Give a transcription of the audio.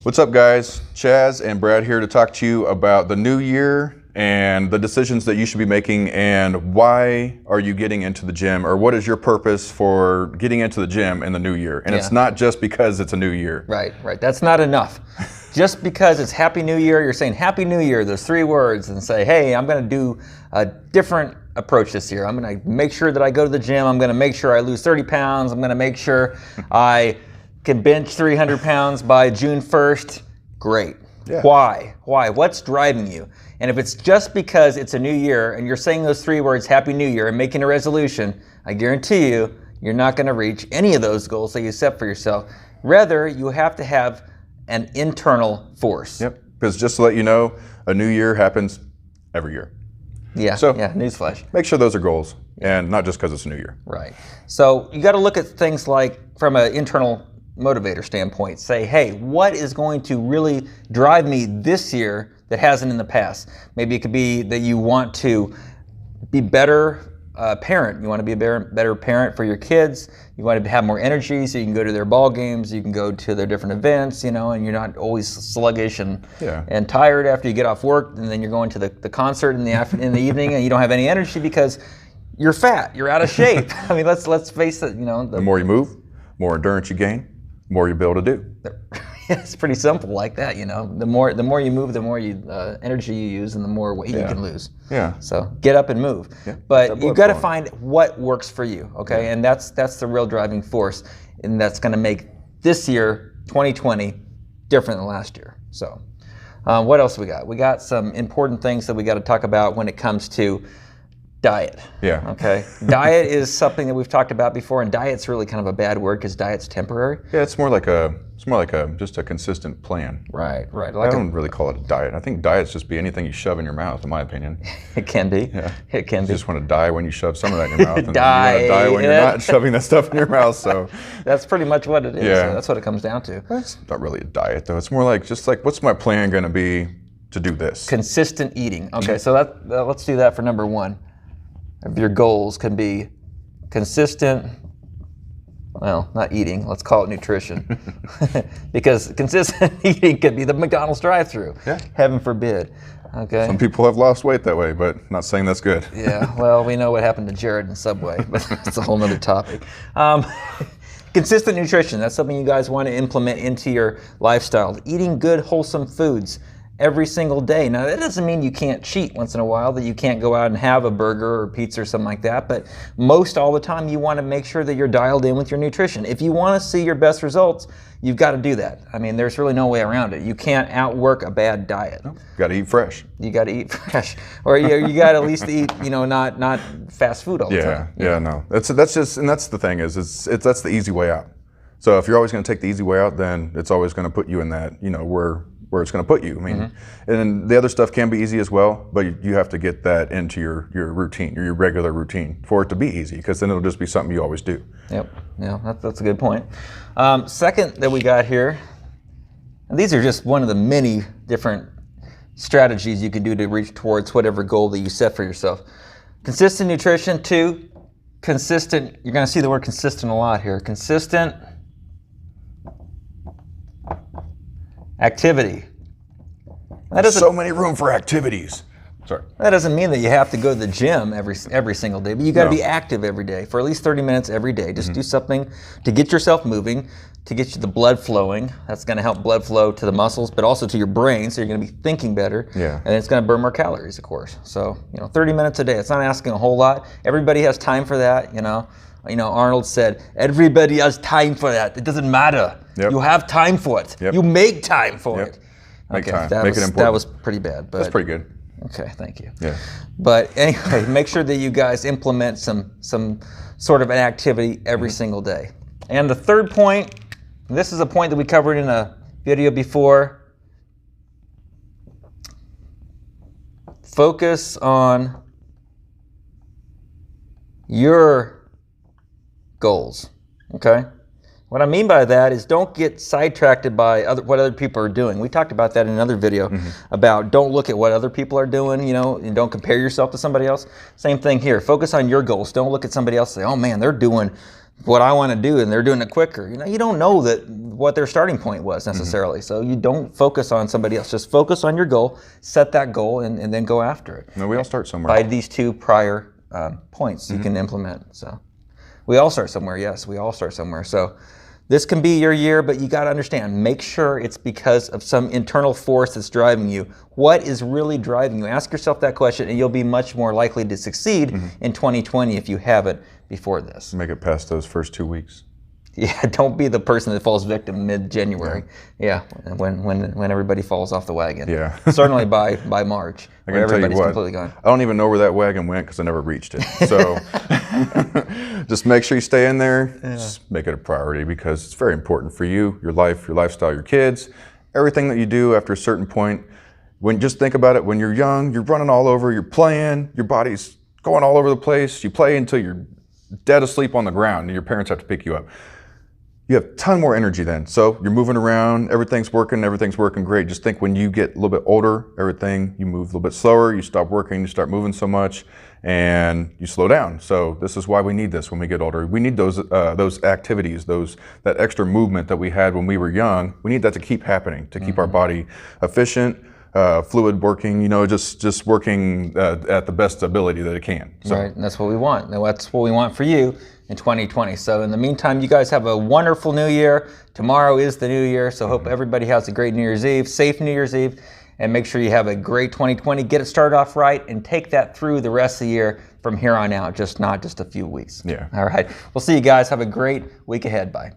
What's up, guys? Chaz and Brad here to talk to you about the new year and the decisions that you should be making and why are you getting into the gym, or what is your purpose for getting into the gym in the new year. And it's not just because it's a new year. Right. That's not enough. Just because it's Happy New Year, you're saying Happy New Year, those 3 words, and say, hey, I'm going to do a different approach this year. I'm going to make sure that I go to the gym. I'm going to make sure I lose 30 pounds. I'm going to make sure I can bench 300 pounds by June 1st. Great. Yeah. Why? What's driving you? And if it's just because it's a new year and you're saying those 3 words, Happy New Year, and making a resolution, I guarantee you're not going to reach any of those goals that you set for yourself. Rather, you have to have an internal force. Yep. Because just to let you know, a new year happens every year. Yeah. So newsflash. Make sure those are goals, and not just because it's a new year. Right. So you got to look at things like from an internal motivator standpoint. Say, hey, what is going to really drive me this year that hasn't in the past? Maybe it could be that you want to be better parent. You want to be a better parent for your kids. You want to have more energy so you can go to their ball games, you can go to their different events, and you're not always sluggish and tired after you get off work, and then you're going to the concert in the evening and you don't have any energy because you're fat, you're out of shape. I mean, let's face it, The more you move, more endurance you gain, more you'll be able to do. It's pretty simple like that, The more you move, the more energy you use, and the more weight you can lose. Yeah. So get up and move. Yeah. But you've got to find what works for you, okay? Yeah. And that's the real driving force, and that's going to make this year, 2020, different than last year. So what else we got? We got some important things that we got to talk about when it comes to diet. Yeah. Okay. Diet is something that we've talked about before, and diet's really kind of a bad word because diet's temporary. Yeah, it's more like just a consistent plan. Right. I don't really call it a diet. I think diets just be anything you shove in your mouth, in my opinion. It can be. Yeah. It can be. You just want to die when you shove some of that in your mouth, and Die. then you want to die when you're not shoving that stuff in your mouth. So that's pretty much what it is. Yeah. That's what it comes down to. That's not really a diet, though. It's more like what's my plan going to be to do this? Consistent eating. Okay, so let's do that for number 1. Of your goals can be consistent, well, not eating, let's call it nutrition. Because consistent eating could be the McDonald's drive-thru. Yeah. Heaven forbid. Okay. Some people have lost weight that way, but not saying that's good. Yeah, well, we know what happened to Jared in Subway, but that's a whole nother topic. Consistent nutrition, that's something you guys want to implement into your lifestyle. Eating good, wholesome foods every single day. Now, that doesn't mean you can't cheat once in a while, that you can't go out and have a burger or pizza or something like that, but most all the time you want to make sure that you're dialed in with your nutrition. If you want to see your best results, you've got to do that. I mean, there's really no way around it. You can't outwork a bad diet. You got to eat fresh. You got to eat fresh. Or you got to at least eat, not fast food all the time. Yeah, no. That's the thing is that's the easy way out. So if you're always going to take the easy way out, then it's always going to put you in that, where it's going to put you. I mean, and the other stuff can be easy as well, but you have to get that into your routine, your regular routine, for it to be easy, because then it'll just be something you always do. Yep. Yeah, that's a good point. Second that we got here, and these are just one of the many different strategies you can do to reach towards whatever goal that you set for yourself. Consistent nutrition. 2, consistent, you're going to see the word consistent a lot here. Consistent activity. So many room for activities. Sorry. That doesn't mean that you have to go to the gym every single day, but you got to be active every day for at least 30 minutes every day. Just do something to get yourself moving, to get you the blood flowing. That's going to help blood flow to the muscles, but also to your brain, so you're going to be thinking better. Yeah. And it's going to burn more calories, of course. So, 30 minutes a day. It's not asking a whole lot. Everybody has time for that, Arnold said, everybody has time for that. It doesn't matter. Yep. You have time for it. Yep. You make time for it. Make time. Make it important. That was pretty bad. But that's pretty good. Okay, thank you. Yeah. But anyway, make sure that you guys implement some sort of an activity every single day. And the third point, this is a point that we covered in a video before. Focus on your goals, okay? What I mean by that is don't get sidetracked by what other people are doing. We talked about that in another video about don't look at what other people are doing, and don't compare yourself to somebody else. Same thing here. Focus on your goals. Don't look at somebody else and say, oh man, they're doing what I want to do, and they're doing it quicker. You don't know that what their starting point was necessarily. So you don't focus on somebody else. Just focus on your goal, set that goal, and then go after it. No, we all start somewhere. By these 2 prior points you can implement. So we all start somewhere. Yes, we all start somewhere. So this can be your year, but you got to understand, make sure it's because of some internal force that's driving you. What is really driving you? Ask yourself that question, and you'll be much more likely to succeed in 2020 if you haven't before this. Make it past those first 2 weeks. Yeah, don't be the person that falls victim mid-January. Yeah, when everybody falls off the wagon. Yeah. Certainly by March, I where can tell you everybody's what, completely gone. I don't even know where that wagon went because I never reached it. So just make sure you stay in there. Just make it a priority because it's very important for you, your life, your lifestyle, your kids, everything that you do after a certain point. Just think about it. When you're young, you're running all over, you're playing, your body's going all over the place. You play until you're dead asleep on the ground and your parents have to pick you up. You have a ton more energy then. So you're moving around, everything's working great. Just think when you get a little bit older, you move a little bit slower, you stop working, you start moving so much, and you slow down. So this is why we need this when we get older. We need those activities, that extra movement that we had when we were young. We need that to keep happening, to keep our body efficient, fluid working, just working at the best ability that it can. So. Right, and that's what we want. And that's what we want for you in 2020. So in the meantime, you guys have a wonderful new year. Tomorrow is the new year, so hope everybody has a great New Year's Eve, safe New Year's Eve, and make sure you have a great 2020. Get it started off right and take that through the rest of the year from here on out, not just a few weeks. Yeah. All right. We'll see you guys. Have a great week ahead. Bye.